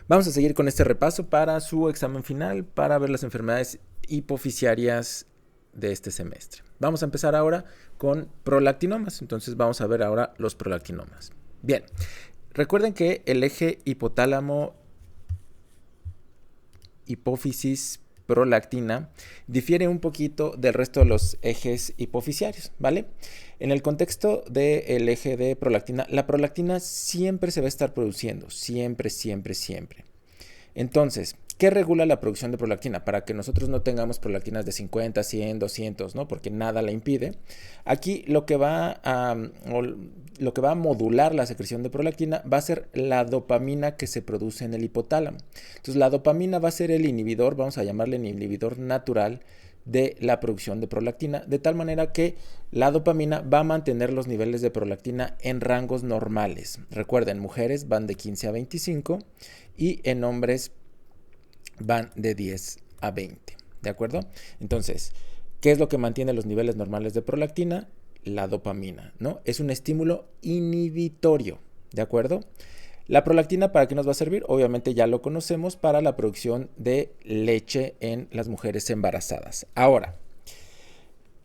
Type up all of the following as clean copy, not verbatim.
Vamos a seguir con este repaso para su examen final para ver las enfermedades hipofisiarias de este semestre. Vamos a empezar ahora con prolactinomas. Entonces vamos a ver ahora los prolactinomas. Bien, recuerden que el eje hipotálamo hipófisis prolactina difiere un poquito del resto de los ejes hipofisiarios, ¿vale? En el contexto del eje de prolactina, la prolactina siempre se va a estar produciendo, siempre, siempre, siempre. Entonces, ¿qué regula la producción de prolactina? Para que nosotros no tengamos prolactinas de 50, 100, 200, ¿no? Porque nada la impide. Aquí lo que va a modular la secreción de prolactina va a ser la dopamina que se produce en el hipotálamo. Entonces, la dopamina va a ser el inhibidor, vamos a llamarle el inhibidor natural de la producción de prolactina, de tal manera que la dopamina va a mantener los niveles de prolactina en rangos normales. Recuerden, mujeres van de 15 a 25 y en hombres van de 10 a 20, ¿de acuerdo? Entonces, ¿qué es lo que mantiene los niveles normales de prolactina? La dopamina, ¿no? Es un estímulo inhibitorio, ¿de acuerdo? La prolactina, ¿para qué nos va a servir? Obviamente ya lo conocemos, para la producción de leche en las mujeres embarazadas. Ahora,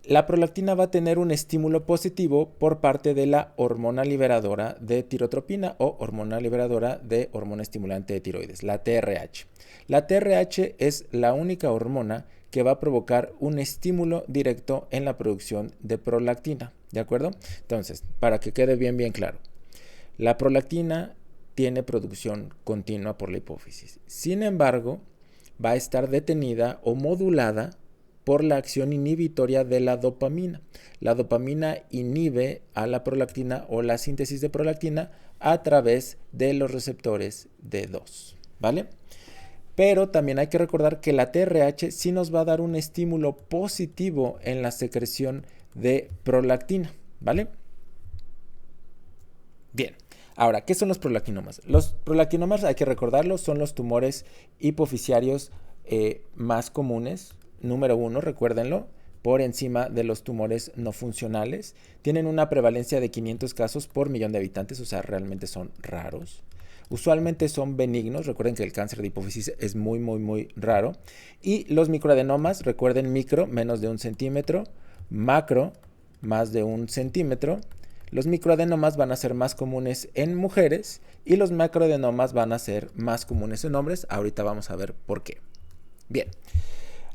la prolactina va a tener un estímulo positivo por parte de la hormona liberadora de tirotropina o hormona liberadora de hormona estimulante de tiroides, la TRH. La TRH es la única hormona que va a provocar un estímulo directo en la producción de prolactina, ¿de acuerdo? Entonces, para que quede bien, bien claro, la prolactina tiene producción continua por la hipófisis. Sin embargo, va a estar detenida o modulada por la acción inhibitoria de la dopamina. La dopamina inhibe a la prolactina o la síntesis de prolactina a través de los receptores D2, ¿vale? Pero también hay que recordar que la TRH sí nos va a dar un estímulo positivo en la secreción de prolactina, ¿vale? Bien, ahora, ¿qué son los prolactinomas? Los prolactinomas, hay que recordarlo, son los tumores hipofisiarios más comunes. Número 1, recuérdenlo, por encima de los tumores no funcionales. Tienen una prevalencia de 500 casos por millón de habitantes, o sea, realmente son raros. Usualmente son benignos, recuerden que el cáncer de hipófisis es muy, muy, muy raro. Y los microadenomas, recuerden, micro, menos de 1 centímetro, macro, más de 1 centímetro. Los microadenomas van a ser más comunes en mujeres y los macroadenomas van a ser más comunes en hombres. Ahorita vamos a ver por qué. Bien,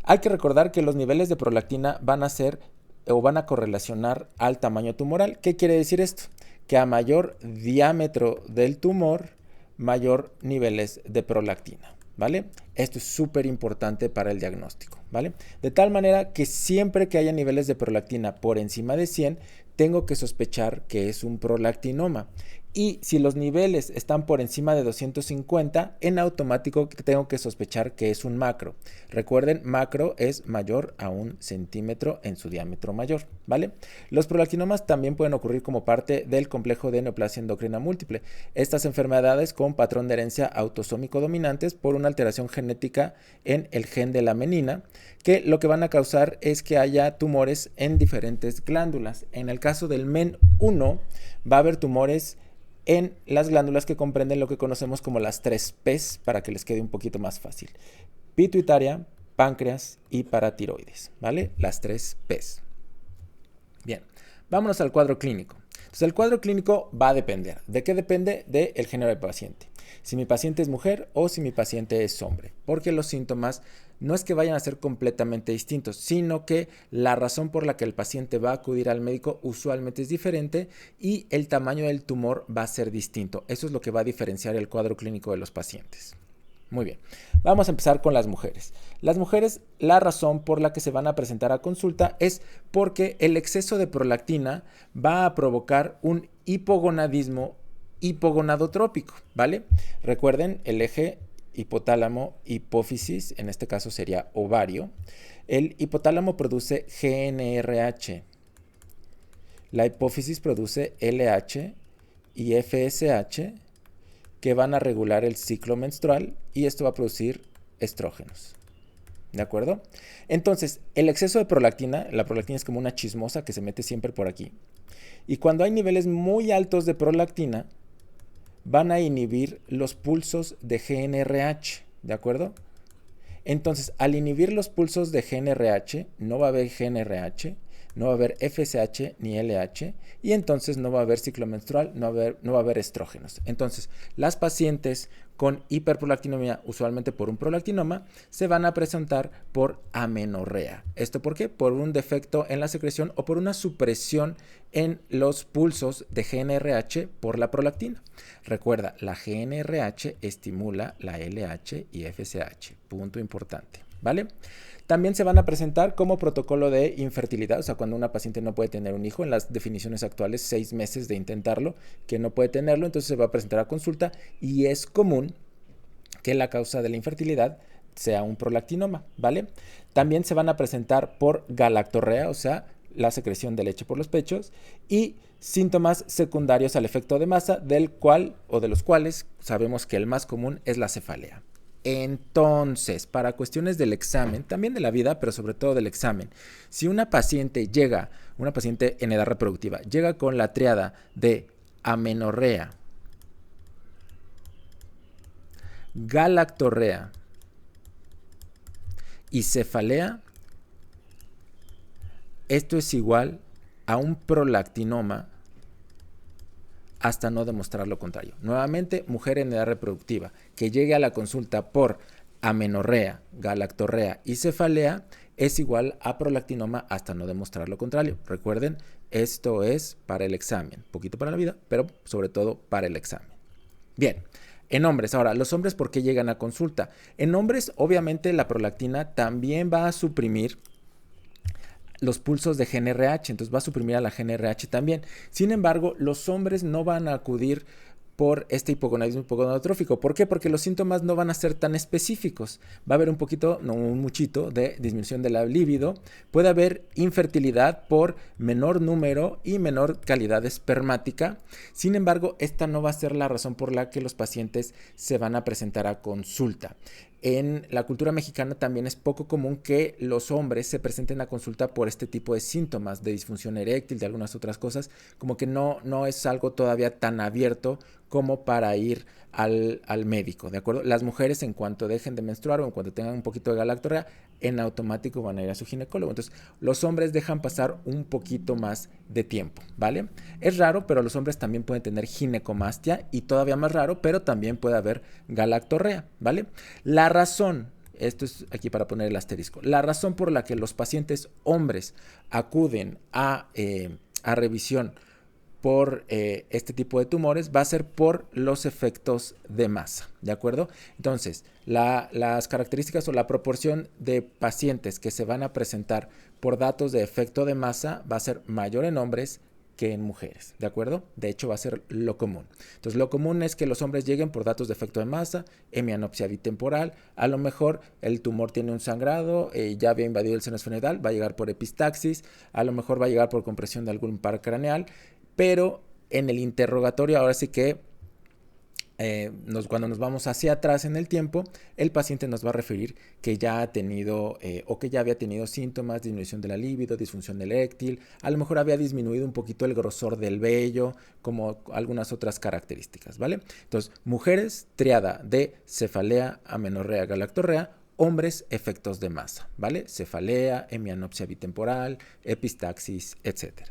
hay que recordar que los niveles de prolactina van a ser o van a correlacionar al tamaño tumoral. ¿Qué quiere decir esto? Que a mayor diámetro del tumor, mayor niveles de prolactina, ¿vale? Esto es súper importante para el diagnóstico, ¿vale? De tal manera que siempre que haya niveles de prolactina por encima de 100, tengo que sospechar que es un prolactinoma. Y si los niveles están por encima de 250, en automático tengo que sospechar que es un macro. Recuerden, macro es mayor a 1 centímetro en su diámetro mayor, ¿vale? Los prolactinomas también pueden ocurrir como parte del complejo de neoplasia endocrina múltiple. Estas enfermedades con patrón de herencia autosómico dominantes por una alteración genética en el gen de la menina, que lo que van a causar es que haya tumores en diferentes glándulas. En el caso del MEN1 va a haber tumores en las glándulas que comprenden lo que conocemos como las 3 P's, para que les quede un poquito más fácil: pituitaria, páncreas y paratiroides, ¿vale? Las 3 P's. Bien, vámonos al cuadro clínico. Entonces, el cuadro clínico va a depender. ¿De qué depende? Del género del paciente. Si mi paciente es mujer o si mi paciente es hombre. Porque los síntomas no es que vayan a ser completamente distintos, sino que la razón por la que el paciente va a acudir al médico usualmente es diferente y el tamaño del tumor va a ser distinto. Eso es lo que va a diferenciar el cuadro clínico de los pacientes. Muy bien, vamos a empezar con las mujeres. Las mujeres, la razón por la que se van a presentar a consulta es porque el exceso de prolactina va a provocar un hipogonadismo hipogonadotrópico, ¿vale? Recuerden, el eje hipotálamo hipófisis, en este caso sería ovario. El hipotálamo produce GnRH, la hipófisis produce LH y FSH, que van a regular el ciclo menstrual y esto va a producir estrógenos. ¿De acuerdo? Entonces, el exceso de prolactina, la prolactina es como una chismosa que se mete siempre por aquí. Y cuando hay niveles muy altos de prolactina, van a inhibir los pulsos de GnRH, ¿de acuerdo? Entonces, al inhibir los pulsos de GnRH, no va a haber GnRH, no va a haber FSH ni LH, y entonces no va a haber ciclo menstrual, no va a haber estrógenos. Entonces, las pacientes con hiperprolactinemia, usualmente por un prolactinoma, se van a presentar por amenorrea. ¿Esto por qué? Por un defecto en la secreción o por una supresión en los pulsos de GnRH por la prolactina. Recuerda, la GnRH estimula la LH y FSH. Punto importante, ¿vale? También se van a presentar como protocolo de infertilidad, o sea, cuando una paciente no puede tener un hijo, en las definiciones actuales, 6 meses de intentarlo, que no puede tenerlo, entonces se va a presentar a consulta y es común que la causa de la infertilidad sea un prolactinoma, ¿vale? También se van a presentar por galactorrea, o sea, la secreción de leche por los pechos, y síntomas secundarios al efecto de masa, del cual o de los cuales sabemos que el más común es la cefalea. Entonces, para cuestiones del examen, también de la vida, pero sobre todo del examen, si una paciente en edad reproductiva, llega con la tríada de amenorrea, galactorrea y cefalea, esto es igual a un prolactinoma hasta no demostrar lo contrario. Nuevamente, mujer en edad reproductiva que llegue a la consulta por amenorrea, galactorrea y cefalea es igual a prolactinoma hasta no demostrar lo contrario. Recuerden, esto es para el examen, poquito para la vida, pero sobre todo para el examen. Bien, en hombres, ahora, los hombres, ¿por qué llegan a consulta? En hombres, obviamente, la prolactina también va a suprimir los pulsos de GnRH, entonces va a suprimir a la GnRH también. Sin embargo, los hombres no van a acudir por este hipogonadismo hipogonadotrófico. ¿Por qué? Porque los síntomas no van a ser tan específicos. Va a haber un poquito, no un muchito, de disminución de la libido. Puede haber infertilidad por menor número y menor calidad espermática. Sin embargo, esta no va a ser la razón por la que los pacientes se van a presentar a consulta. En la cultura mexicana también es poco común que los hombres se presenten a consulta por este tipo de síntomas de disfunción eréctil, de algunas otras cosas, como que no es algo todavía tan abierto como para ir al médico, ¿de acuerdo? Las mujeres, en cuanto dejen de menstruar o en cuanto tengan un poquito de galactorrea, en automático van a ir a su ginecólogo. Entonces, los hombres dejan pasar un poquito más de tiempo, ¿vale? Es raro, pero los hombres también pueden tener ginecomastia y todavía más raro, pero también puede haber galactorrea, ¿vale? La razón, esto es aquí para poner el asterisco, la razón por la que los pacientes hombres acuden a revisión por este tipo de tumores va a ser por los efectos de masa, ¿de acuerdo? Entonces, las características o la proporción de pacientes que se van a presentar por datos de efecto de masa va a ser mayor en hombres que en mujeres, ¿de acuerdo? De hecho, va a ser lo común. Entonces, lo común es que los hombres lleguen por datos de efecto de masa, hemianopsia bitemporal, a lo mejor el tumor tiene un sangrado, ya había invadido el seno esfenoidal, va a llegar por epistaxis, a lo mejor va a llegar por compresión de algún par craneal, pero en el interrogatorio, ahora sí que cuando nos vamos hacia atrás en el tiempo, el paciente nos va a referir que ya ha tenido o que ya había tenido síntomas, disminución de la libido, disfunción eréctil, a lo mejor había disminuido un poquito el grosor del vello, como algunas otras características, ¿vale? Entonces, mujeres, triada de cefalea, amenorrea, galactorrea, hombres, efectos de masa, ¿vale? Cefalea, hemianopsia bitemporal, epistaxis, etc.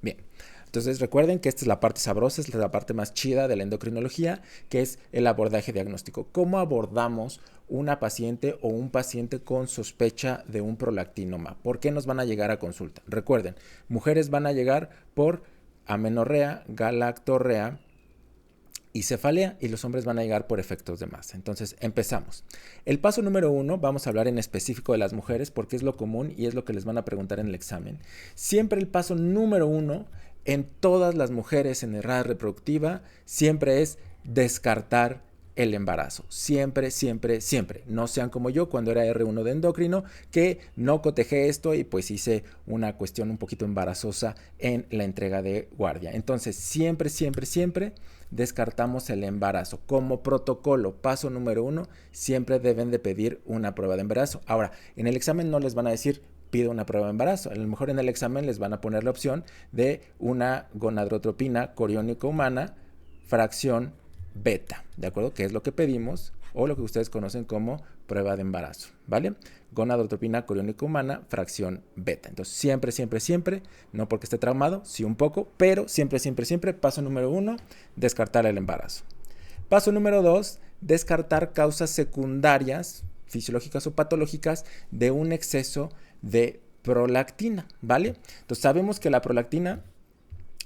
Bien, entonces recuerden que esta es la parte sabrosa, es la parte más chida de la endocrinología, que es el abordaje diagnóstico. ¿Cómo abordamos una paciente o un paciente con sospecha de un prolactinoma? ¿Por qué nos van a llegar a consulta? Recuerden, mujeres van a llegar por amenorrea, galactorrea y cefalea, y los hombres van a llegar por efectos de masa. Entonces, empezamos. El paso número 1, vamos a hablar en específico de las mujeres porque es lo común y es lo que les van a preguntar en el examen. Siempre el paso número 1 en todas las mujeres en edad reproductiva siempre es descartar el embarazo. Siempre, siempre, siempre. No sean como yo cuando era R1 de endocrino, que no cotejé esto y pues hice una cuestión un poquito embarazosa en la entrega de guardia. Entonces, siempre, siempre, siempre descartamos el embarazo. Como protocolo, paso número 1, siempre deben de pedir una prueba de embarazo. Ahora, en el examen no les van a decir pide una prueba de embarazo. A lo mejor en el examen les van a poner la opción de una gonadotropina coriónica humana fracción beta, ¿de acuerdo? Que es lo que pedimos o lo que ustedes conocen como prueba de embarazo, ¿vale? Gonadotropina coriónica humana, fracción beta. Entonces, siempre, siempre, siempre, no porque esté traumado, sí un poco, pero siempre, siempre, siempre, paso número 1, descartar el embarazo. Paso número 2, descartar causas secundarias, fisiológicas o patológicas, de un exceso de prolactina, ¿vale? Entonces, sabemos que la prolactina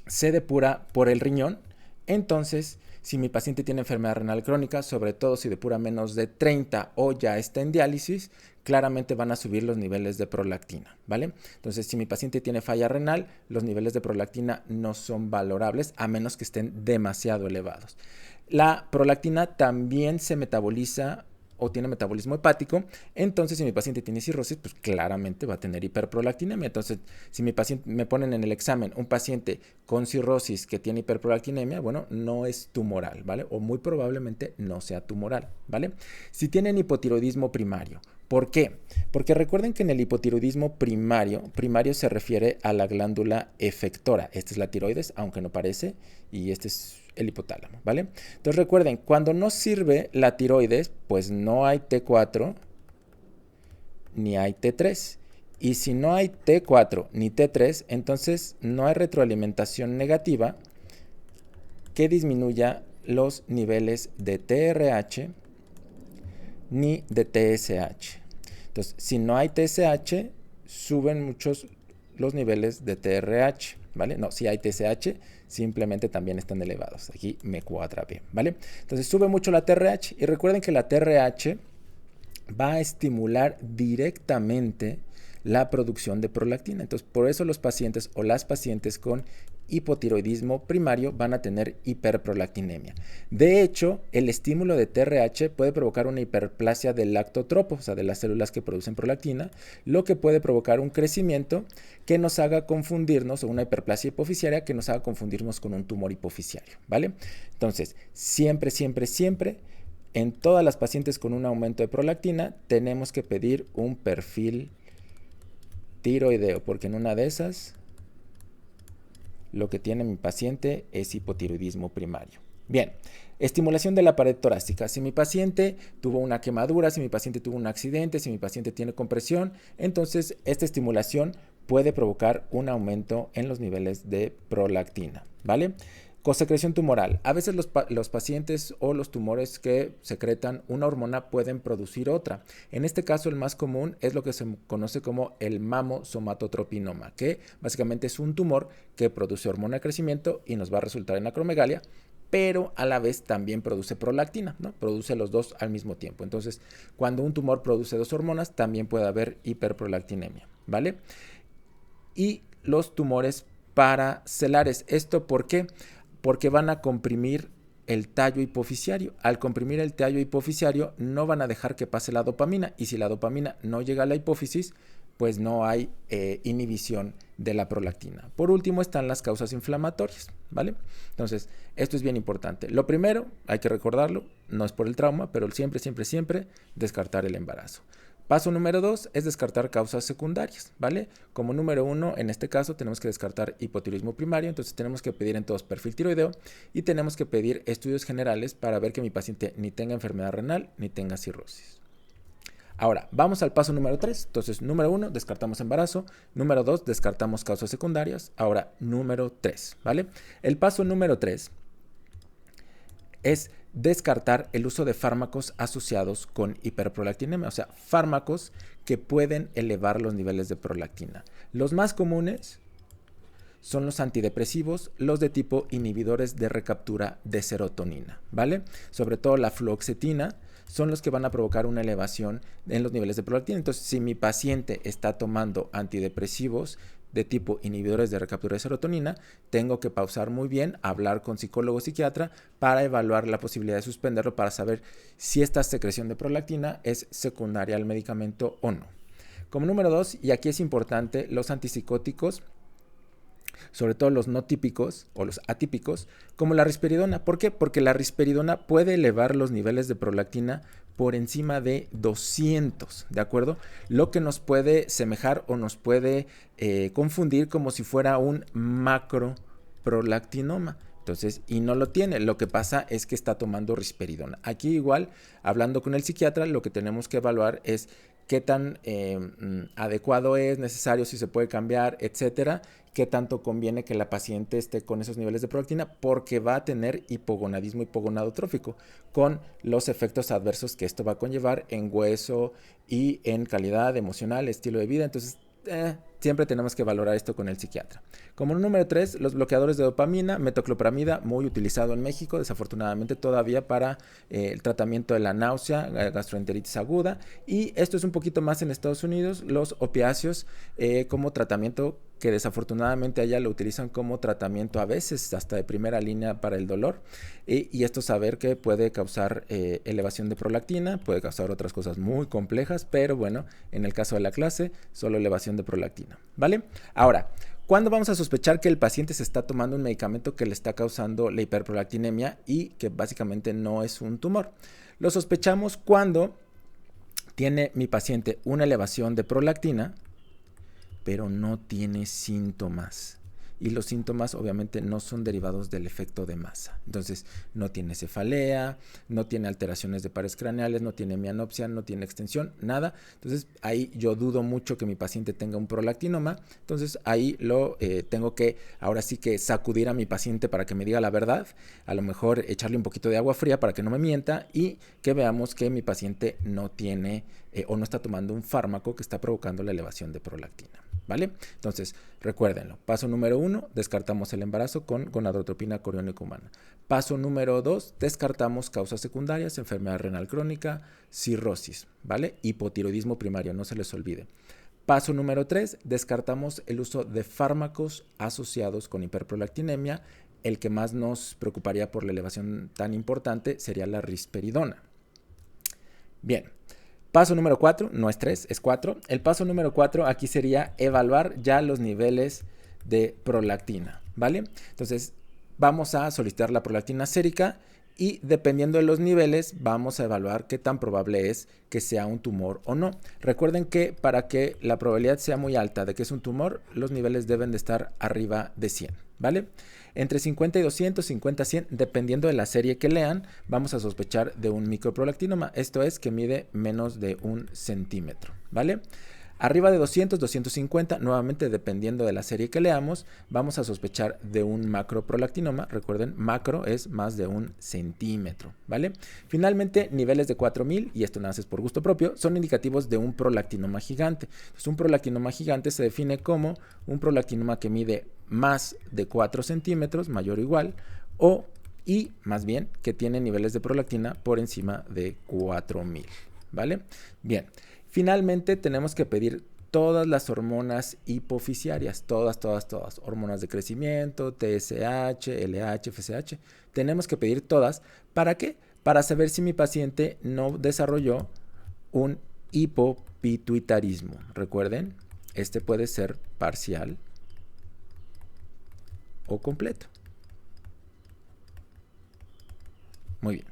se depura por el riñón. Entonces, si mi paciente tiene enfermedad renal crónica, sobre todo si depura menos de 30 o ya está en diálisis, claramente van a subir los niveles de prolactina, ¿vale? Entonces, si mi paciente tiene falla renal, los niveles de prolactina no son valorables a menos que estén demasiado elevados. La prolactina también se metaboliza o tiene metabolismo hepático. Entonces, si mi paciente tiene cirrosis, pues claramente va a tener hiperprolactinemia. Entonces, si mi paciente, me ponen en el examen un paciente con cirrosis que tiene hiperprolactinemia, bueno, no es tumoral, ¿vale? O muy probablemente no sea tumoral, ¿vale? Si tienen hipotiroidismo primario, ¿por qué? Porque recuerden que en el hipotiroidismo primario se refiere a la glándula efectora. Esta es la tiroides, aunque no parece, y este es el hipotálamo, ¿vale? Entonces recuerden, cuando no sirve la tiroides, pues no hay T4 ni hay T3. Y si no hay T4 ni T3, entonces no hay retroalimentación negativa que disminuya los niveles de TRH ni de TSH. Entonces, si no hay TSH, suben muchos los niveles de TRH, ¿vale? No, si hay TSH, simplemente también están elevados. Aquí me cuadra bien, ¿vale? Entonces, sube mucho la TRH y recuerden que la TRH va a estimular directamente la producción de prolactina. Entonces, por eso los pacientes o las pacientes con hipotiroidismo primario van a tener hiperprolactinemia. De hecho, el estímulo de TRH puede provocar una hiperplasia del lactotropo, o sea, de las células que producen prolactina, lo que puede provocar un crecimiento que nos haga confundirnos, o una hiperplasia hipofisiaria que nos haga confundirnos con un tumor hipofisiario, ¿vale? Entonces, siempre, siempre, siempre, en todas las pacientes con un aumento de prolactina, tenemos que pedir un perfil tiroideo, porque en una de esas lo que tiene mi paciente es hipotiroidismo primario. Bien, estimulación de la pared torácica. Si mi paciente tuvo una quemadura, si mi paciente tuvo un accidente, si mi paciente tiene compresión, entonces esta estimulación puede provocar un aumento en los niveles de prolactina, ¿vale? Cosecreción tumoral. A veces los pacientes o los tumores que secretan una hormona pueden producir otra. En este caso, el más común es lo que se conoce como el mamosomatotropinoma, que básicamente es un tumor que produce hormona de crecimiento y nos va a resultar en acromegalia, pero a la vez también produce prolactina, ¿no? Produce los dos al mismo tiempo. Entonces, cuando un tumor produce dos hormonas, también puede haber hiperprolactinemia, ¿vale? Y los tumores paracelares. ¿Esto por qué? Porque van a comprimir el tallo hipofisiario. Al comprimir el tallo hipofisiario no van a dejar que pase la dopamina, y si la dopamina no llega a la hipófisis, pues no hay inhibición de la prolactina. Por último están las causas inflamatorias, ¿vale? Entonces, esto es bien importante. Lo primero, hay que recordarlo, no es por el trauma, pero siempre, siempre, siempre descartar el embarazo. Paso número 2 es descartar causas secundarias, ¿vale? Como número 1, en este caso, tenemos que descartar hipotiroidismo primario, entonces tenemos que pedir en todos perfil tiroideo y tenemos que pedir estudios generales para ver que mi paciente ni tenga enfermedad renal ni tenga cirrosis. Ahora, vamos al paso número 3. Entonces, número 1, descartamos embarazo. Número 2, descartamos causas secundarias. Ahora, número 3, ¿vale? El paso número 3 es descartar el uso de fármacos asociados con hiperprolactinemia, o sea, fármacos que pueden elevar los niveles de prolactina. Los más comunes son los antidepresivos, los de tipo inhibidores de recaptura de serotonina, ¿vale? Sobre todo la fluoxetina son los que van a provocar una elevación en los niveles de prolactina. Entonces, si mi paciente está tomando antidepresivos de tipo inhibidores de recaptura de serotonina, tengo que pausar muy bien, hablar con psicólogo o psiquiatra para evaluar la posibilidad de suspenderlo para saber si esta secreción de prolactina es secundaria al medicamento o no. Como número 2, y aquí es importante, los antipsicóticos, sobre todo los no típicos o los atípicos, como la risperidona. ¿Por qué? Porque la risperidona puede elevar los niveles de prolactina por encima de 200, ¿de acuerdo? Lo que nos puede semejar o nos puede confundir como si fuera un macroprolactinoma. Entonces, y no lo tiene. Lo que pasa es que está tomando risperidona. Aquí igual, hablando con el psiquiatra, lo que tenemos que evaluar es qué tan adecuado es, necesario, si se puede cambiar, etcétera. Qué tanto conviene que la paciente esté con esos niveles de prolactina, porque va a tener hipogonadismo hipogonadotrófico, con los efectos adversos que esto va a conllevar en hueso y en calidad emocional, estilo de vida. Entonces, siempre tenemos que valorar esto con el psiquiatra. Como número 3, los bloqueadores de dopamina, metoclopramida, muy utilizado en México, desafortunadamente todavía para el tratamiento de la náusea, gastroenteritis aguda, y esto es un poquito más en Estados Unidos, los opiáceos como tratamiento, que desafortunadamente allá lo utilizan como tratamiento a veces hasta de primera línea para el dolor, y esto saber que puede causar elevación de prolactina, puede causar otras cosas muy complejas, pero bueno, en el caso de la clase, solo elevación de prolactina, ¿vale? Ahora, ¿cuándo vamos a sospechar que el paciente se está tomando un medicamento que le está causando la hiperprolactinemia y que básicamente no es un tumor? Lo sospechamos cuando tiene mi paciente una elevación de prolactina, pero no tiene síntomas. Y los síntomas obviamente no son derivados del efecto de masa. Entonces, no tiene cefalea, no tiene alteraciones de pares craneales, no tiene mianopsia, no tiene extensión, nada. Entonces, ahí yo dudo mucho que mi paciente tenga un prolactinoma. Entonces, ahí lo tengo que, ahora sí que sacudir a mi paciente para que me diga la verdad. A lo mejor echarle un poquito de agua fría para que no me mienta y que veamos que mi paciente no tiene o no está tomando un fármaco que está provocando la elevación de prolactina. ¿Vale? Entonces, recuérdenlo. Paso número 1, descartamos el embarazo con gonadotropina coriónica humana. Paso número 2, descartamos causas secundarias, enfermedad renal crónica, cirrosis, ¿vale? Hipotiroidismo primario, no se les olvide. Paso número 3, descartamos el uso de fármacos asociados con hiperprolactinemia. El que más nos preocuparía por la elevación tan importante sería la risperidona. Bien. Paso número 4, no es 3, es 4. El paso número 4 aquí sería evaluar ya los niveles de prolactina, ¿vale? Entonces, vamos a solicitar la prolactina sérica y dependiendo de los niveles vamos a evaluar qué tan probable es que sea un tumor o no. Recuerden que para que la probabilidad sea muy alta de que es un tumor, los niveles deben de estar arriba de 100, ¿vale? Entre 50 y 200, 50 a 100, dependiendo de la serie que lean, vamos a sospechar de un microprolactinoma. Esto es que mide menos de 1 centímetro, ¿vale? Arriba de 200, 250, nuevamente dependiendo de la serie que leamos, vamos a sospechar de un macroprolactinoma. Recuerden, macro es más de 1 centímetro, ¿vale? Finalmente, niveles de 4000, y esto nace por gusto propio, son indicativos de un prolactinoma gigante. Entonces, un prolactinoma gigante se define como un prolactinoma que mide más de 4 centímetros, mayor o igual, y más bien que tiene niveles de prolactina por encima de 4000, ¿vale? Bien. Finalmente tenemos que pedir todas las hormonas hipofisiarias, todas, hormonas de crecimiento, TSH, LH, FSH, tenemos que pedir todas, ¿para qué? Para saber si mi paciente no desarrolló un hipopituitarismo. Recuerden, este puede ser parcial o completo. Muy bien.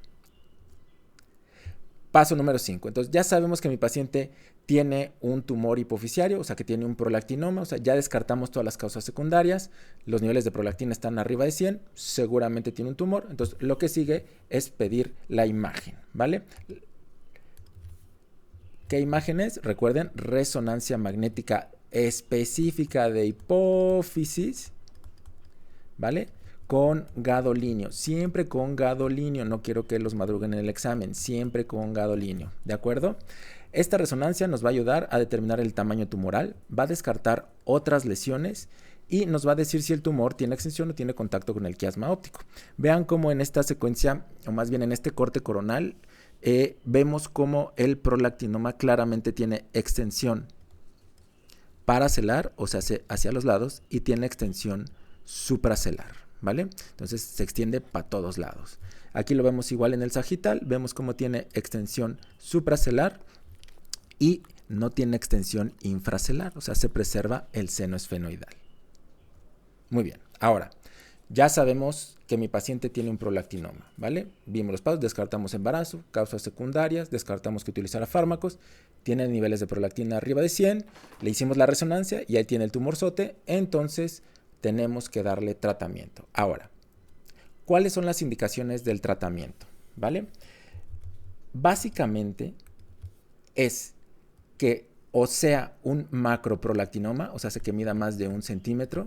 Paso número 5. Entonces ya sabemos que mi paciente tiene un tumor hipofisiario, o sea que tiene un prolactinoma, o sea ya descartamos todas las causas secundarias, los niveles de prolactina están arriba de 100, seguramente tiene un tumor, entonces lo que sigue es pedir la imagen, ¿vale? ¿Qué imagen es? Recuerden, resonancia magnética específica de hipófisis, ¿vale? Con gadolinio, siempre con gadolinio, no quiero que los madruguen en el examen, siempre con gadolinio, ¿de acuerdo? Esta resonancia nos va a ayudar a determinar el tamaño tumoral, va a descartar otras lesiones y nos va a decir si el tumor tiene extensión o tiene contacto con el quiasma óptico. Vean cómo en esta secuencia, o más bien en este corte coronal, vemos cómo el prolactinoma claramente tiene extensión paracelar, o sea, hacia los lados, y tiene extensión supracelar. ¿Vale? Entonces se extiende para todos lados. Aquí lo vemos igual en el sagital, vemos cómo tiene extensión supracelar y no tiene extensión infracelar, o sea, se preserva el seno esfenoidal. Muy bien, ahora, ya sabemos que mi paciente tiene un prolactinoma, ¿vale? Vimos los pasos, descartamos embarazo, causas secundarias, descartamos que utilizara fármacos, tiene niveles de prolactina arriba de 100, le hicimos la resonancia y ahí tiene el tumorzote, entonces tenemos que darle tratamiento. Ahora, ¿cuáles son las indicaciones del tratamiento? ¿Vale? Básicamente es que o sea un macroprolactinoma, o sea, que mida más de 1 centímetro,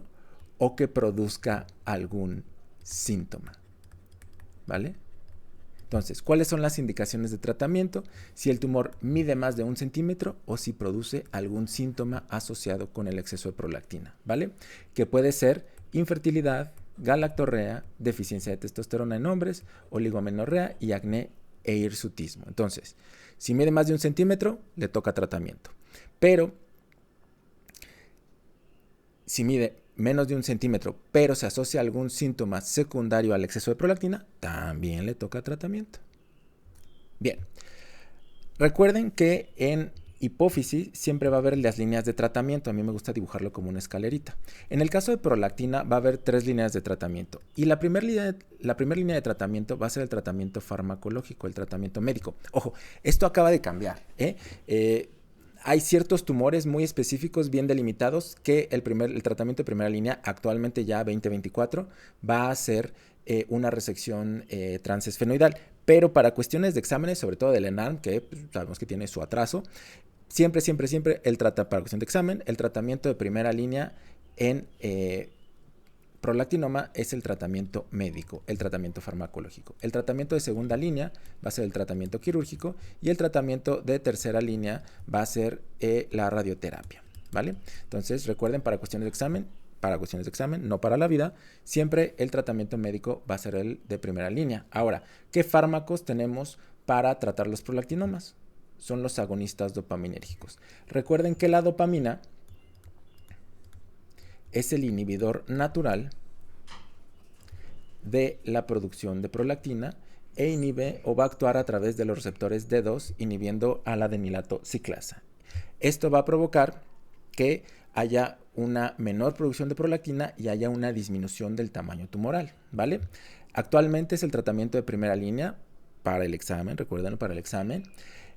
o que produzca algún síntoma. ¿Vale? Entonces, ¿cuáles son las indicaciones de tratamiento? Si el tumor mide más de 1 centímetro o si produce algún síntoma asociado con el exceso de prolactina, ¿vale? Que puede ser infertilidad, galactorrea, deficiencia de testosterona en hombres, oligomenorrea y acné e hirsutismo. Entonces, si mide más de 1 centímetro, le toca tratamiento. Pero, si mide menos de 1 centímetro, pero se asocia a algún síntoma secundario al exceso de prolactina, también le toca tratamiento. Bien, recuerden que en hipófisis siempre va a haber las líneas de tratamiento. A mí me gusta dibujarlo como una escalerita. En el caso de prolactina va a haber 3 líneas de tratamiento. Y la primera línea de tratamiento va a ser el tratamiento farmacológico, el tratamiento médico. Ojo, esto acaba de cambiar, hay ciertos tumores muy específicos, bien delimitados, que el tratamiento de primera línea, actualmente ya 2024, va a ser una resección transesfenoidal. Pero para cuestiones de exámenes, sobre todo del ENARM, que pues, sabemos que tiene su atraso, siempre, para cuestión de examen, el tratamiento de primera línea en prolactinoma es el tratamiento médico, el tratamiento farmacológico. El tratamiento de segunda línea va a ser el tratamiento quirúrgico y el tratamiento de tercera línea va a ser la radioterapia, ¿vale? Entonces, recuerden, para cuestiones de examen, no para la vida, siempre el tratamiento médico va a ser el de primera línea. Ahora, ¿qué fármacos tenemos para tratar los prolactinomas? Son los agonistas dopaminérgicos. Recuerden que la dopamina es el inhibidor natural de la producción de prolactina e inhibe o va a actuar a través de los receptores D2 inhibiendo a la adenilato ciclasa. Esto va a provocar que haya una menor producción de prolactina y haya una disminución del tamaño tumoral, ¿vale? Actualmente es el tratamiento de primera línea para el examen, recuerden, para el examen.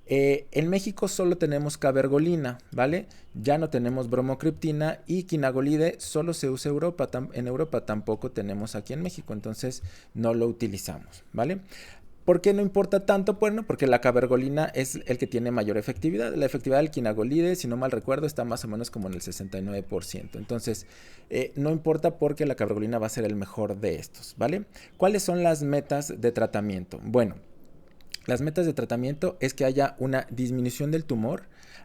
En México solo tenemos cabergolina, ¿vale? Ya no tenemos bromocriptina y quinagolide solo se usa en Europa, tampoco tenemos aquí en México, entonces no lo utilizamos, ¿vale? ¿Por qué no importa tanto? Bueno, porque la cabergolina es el que tiene mayor efectividad. La efectividad del quinagolide, si no mal recuerdo, está más o menos como en el 69%. Entonces, no importa porque la cabergolina va a ser el mejor de estos, ¿vale? ¿Cuáles son las metas de tratamiento? Bueno, las metas de tratamiento es que haya una disminución del tumor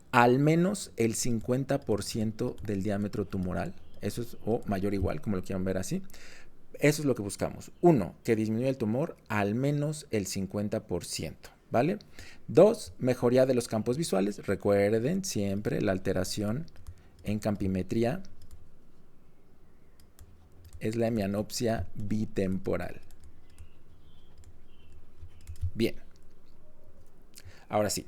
al menos el 50% del diámetro tumoral. Eso es, o mayor o igual, como lo quieran ver así. Eso es lo que buscamos. 1, que disminuya el tumor al menos el 50%, ¿vale? 2, mejoría de los campos visuales. Recuerden siempre la alteración en campimetría es la hemianopsia bitemporal. Bien. Ahora sí,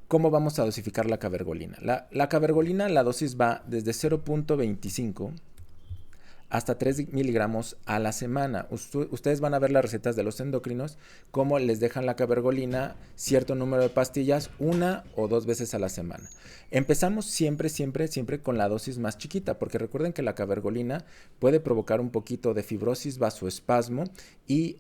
¿cómo vamos a dosificar la cabergolina? La cabergolina, la dosis va desde 0.25 hasta 3 miligramos a la semana. Ustedes van a ver las recetas de los endocrinos, cómo les dejan la cabergolina, cierto número de pastillas, 1 o 2 veces a la semana. Empezamos siempre con la dosis más chiquita, porque recuerden que la cabergolina puede provocar un poquito de fibrosis, vasoespasmo y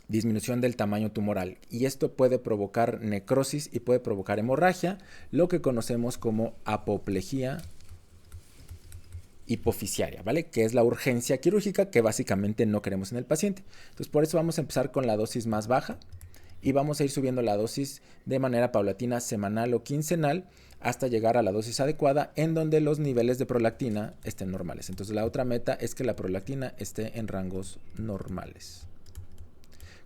disminución del tamaño tumoral, y esto puede provocar necrosis y puede provocar hemorragia, lo que conocemos como apoplejía hipofisiaria, ¿vale? Que es la urgencia quirúrgica que básicamente no queremos en el paciente. Entonces, por eso vamos a empezar con la dosis más baja y vamos a ir subiendo la dosis de manera paulatina, semanal o quincenal, hasta llegar a la dosis adecuada en donde los niveles de prolactina estén normales. Entonces, la otra meta es que la prolactina esté en rangos normales.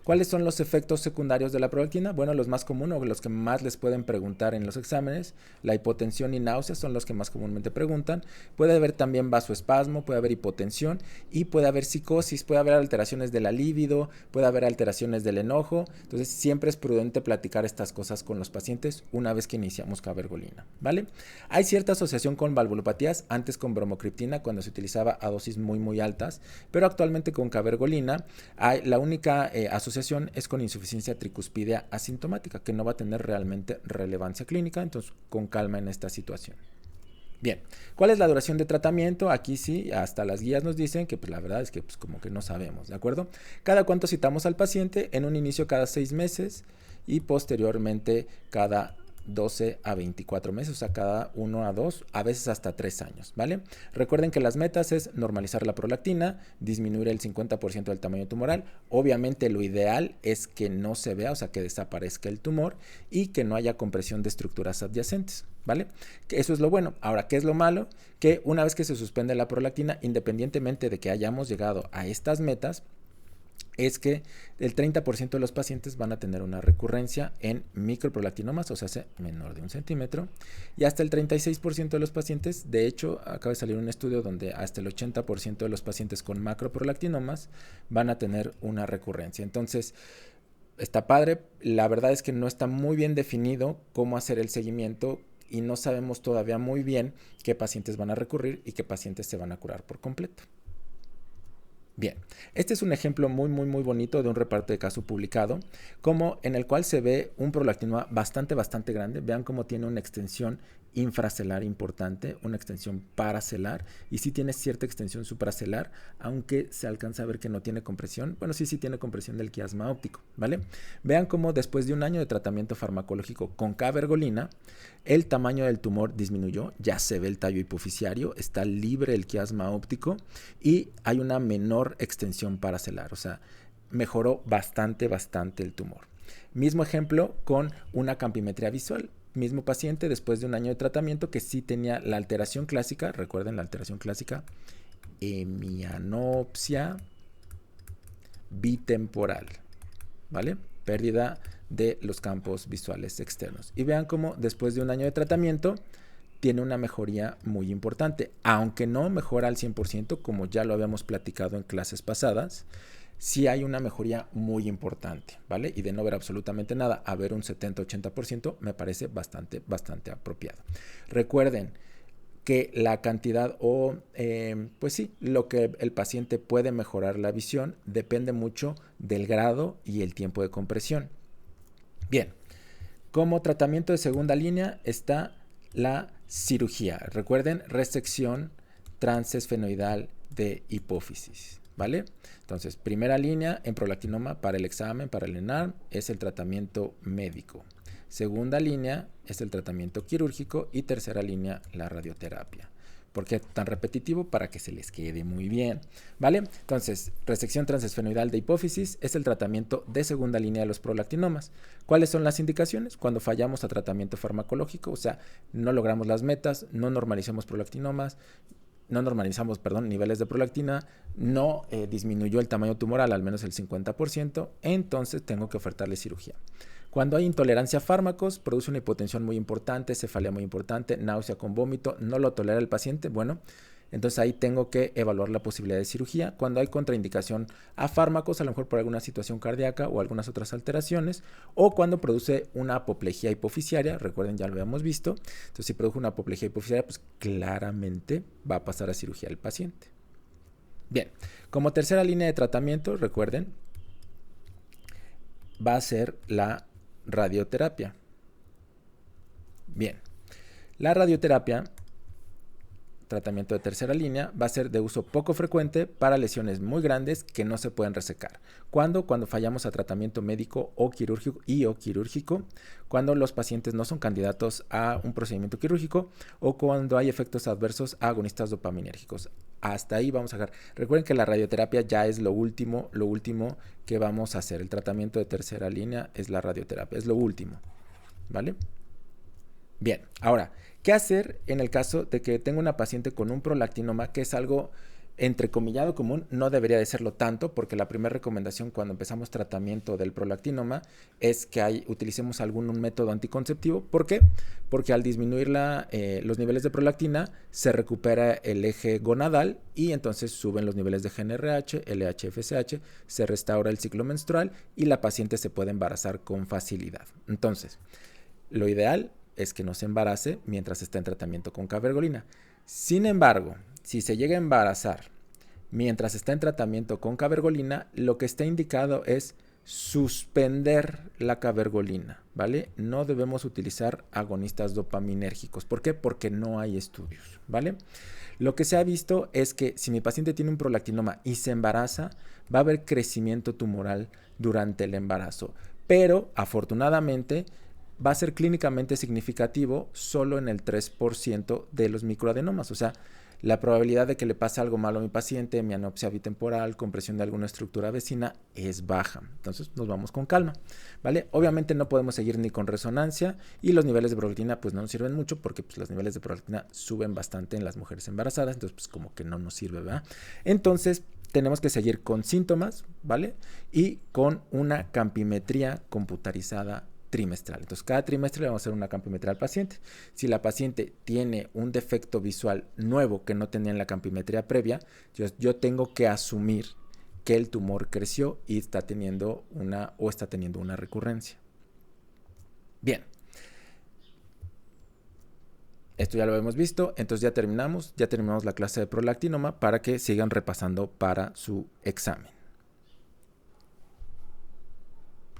¿Cuáles son los efectos secundarios de la prolactina? Bueno, los más comunes o los que más les pueden preguntar en los exámenes, la hipotensión y náuseas son los que más comúnmente preguntan. Puede haber también vasoespasmo, puede haber hipotensión y puede haber psicosis, puede haber alteraciones de la libido, puede haber alteraciones del enojo. Entonces, siempre es prudente platicar estas cosas con los pacientes una vez que iniciamos cabergolina, ¿vale? Hay cierta asociación con valvulopatías, antes con bromocriptina cuando se utilizaba a dosis muy altas, pero actualmente con cabergolina la única asociación es con insuficiencia tricuspidea asintomática, que no va a tener realmente relevancia clínica, entonces con calma en esta situación. Bien, ¿cuál es la duración de tratamiento? Aquí sí, hasta las guías nos dicen que pues la verdad es que pues como que no sabemos, ¿de acuerdo? Cada cuánto citamos al paciente, en un inicio cada 6 meses y posteriormente cada 12 a 24 meses, o sea, cada 1 a 2, a veces hasta 3 años, ¿vale? Recuerden que las metas es normalizar la prolactina, disminuir el 50% del tamaño tumoral. Obviamente lo ideal es que no se vea, o sea, que desaparezca el tumor y que no haya compresión de estructuras adyacentes, ¿vale? Eso es lo bueno. Ahora, ¿qué es lo malo? Que una vez que se suspende la prolactina, independientemente de que hayamos llegado a estas metas, es que el 30% de los pacientes van a tener una recurrencia en microprolactinomas, o sea, menor de 1 centímetro, y hasta el 36% de los pacientes, de hecho, acaba de salir un estudio donde hasta el 80% de los pacientes con macroprolactinomas van a tener una recurrencia. Entonces, está padre, la verdad es que no está muy bien definido cómo hacer el seguimiento y no sabemos todavía muy bien qué pacientes van a recurrir y qué pacientes se van a curar por completo. Bien, este es un ejemplo muy bonito de un reparto de caso publicado, como en el cual se ve un prolactinoma bastante grande. Vean cómo tiene una extensión infracelar importante, una extensión paracelar, y sí tiene cierta extensión supracelar, aunque se alcanza a ver que no tiene compresión. Bueno, sí tiene compresión del quiasma óptico, ¿vale? Vean cómo después de un año de tratamiento farmacológico con cabergolina, el tamaño del tumor disminuyó, ya se ve el tallo hipoficiario, está libre el quiasma óptico y hay una menor extensión paracelar, o sea, mejoró bastante el tumor. Mismo ejemplo con una campimetría visual. Mismo paciente después de un año de tratamiento que sí tenía la alteración clásica, recuerden la alteración clásica, hemianopsia bitemporal, ¿vale? Pérdida de los campos visuales externos. Y vean cómo después de un año de tratamiento tiene una mejoría muy importante, aunque no mejora al 100%, como ya lo habíamos platicado en clases pasadas. Sí hay una mejoría muy importante, ¿vale? Y de no ver absolutamente nada a ver un 70-80% me parece bastante apropiado. Recuerden que la cantidad pues sí, lo que el paciente puede mejorar la visión depende mucho del grado y el tiempo de compresión. Bien, como tratamiento de segunda línea está la cirugía. Recuerden, resección transesfenoidal de hipófisis, ¿vale? Entonces, primera línea en prolactinoma para el examen, para el ENARM, es el tratamiento médico. Segunda línea es el tratamiento quirúrgico y tercera línea la radioterapia. ¿Por qué tan repetitivo? Para que se les quede muy bien, ¿vale? Entonces, resección transesfenoidal de hipófisis es el tratamiento de segunda línea de los prolactinomas. ¿Cuáles son las indicaciones? Cuando fallamos a tratamiento farmacológico, o sea, no logramos las metas, no normalizamos prolactinomas, niveles de prolactina, no disminuyó el tamaño tumoral al menos el 50%, entonces tengo que ofertarle cirugía. Cuando hay intolerancia a fármacos, produce una hipotensión muy importante, cefalea muy importante, náusea con vómito, no lo tolera el paciente, bueno, entonces ahí tengo que evaluar la posibilidad de cirugía. Cuando hay contraindicación a fármacos, a lo mejor por alguna situación cardíaca o algunas otras alteraciones, o cuando produce una apoplejía hipoficiaria, recuerden, ya lo habíamos visto, entonces si produce una apoplejía hipoficiaria, pues claramente va a pasar a cirugía el paciente. Bien, como tercera línea de tratamiento, recuerden, va a ser la radioterapia. Bien, la radioterapia, tratamiento de tercera línea, va a ser de uso poco frecuente para lesiones muy grandes que no se pueden resecar. Cuando fallamos a tratamiento médico o quirúrgico, cuando los pacientes no son candidatos a un procedimiento quirúrgico o cuando hay efectos adversos a agonistas dopaminérgicos. Hasta ahí vamos a dejar. Recuerden que la radioterapia ya es lo último que vamos a hacer. El tratamiento de tercera línea es la radioterapia, es lo último, ¿vale? Bien, ahora, ¿qué hacer en el caso de que tenga una paciente con un prolactinoma, que es algo entrecomillado común? No debería de serlo tanto, porque la primera recomendación cuando empezamos tratamiento del prolactinoma es que utilicemos algún método anticonceptivo. ¿Por qué? Porque al disminuir los niveles de prolactina se recupera el eje gonadal y entonces suben los niveles de GnRH, LH, FSH, se restaura el ciclo menstrual y la paciente se puede embarazar con facilidad. Entonces, lo ideal es que no se embarace mientras está en tratamiento con cabergolina. Sin embargo, si se llega a embarazar mientras está en tratamiento con cabergolina, lo que está indicado es suspender la cabergolina, ¿vale? No debemos utilizar agonistas dopaminérgicos. ¿Por qué? Porque no hay estudios, ¿vale? Lo que se ha visto es que si mi paciente tiene un prolactinoma y se embaraza, va a haber crecimiento tumoral durante el embarazo, pero afortunadamente va a ser clínicamente significativo solo en el 3% de los microadenomas. O sea, la probabilidad de que le pase algo malo a mi paciente, mianopsia bitemporal, compresión de alguna estructura vecina, es baja. Entonces nos vamos con calma, ¿vale? Obviamente no podemos seguir ni con resonancia y los niveles de prolactina pues no nos sirven mucho porque pues, los niveles de prolactina suben bastante en las mujeres embarazadas, entonces pues como que no nos sirve, ¿verdad? Entonces tenemos que seguir con síntomas, ¿vale? Y con una campimetría computarizada trimestral. Entonces, cada trimestre le vamos a hacer una campimetría al paciente. Si la paciente tiene un defecto visual nuevo que no tenía en la campimetría previa, yo tengo que asumir que el tumor creció y está teniendo una recurrencia. Bien. Esto ya lo hemos visto, entonces ya terminamos la clase de prolactinoma para que sigan repasando para su examen.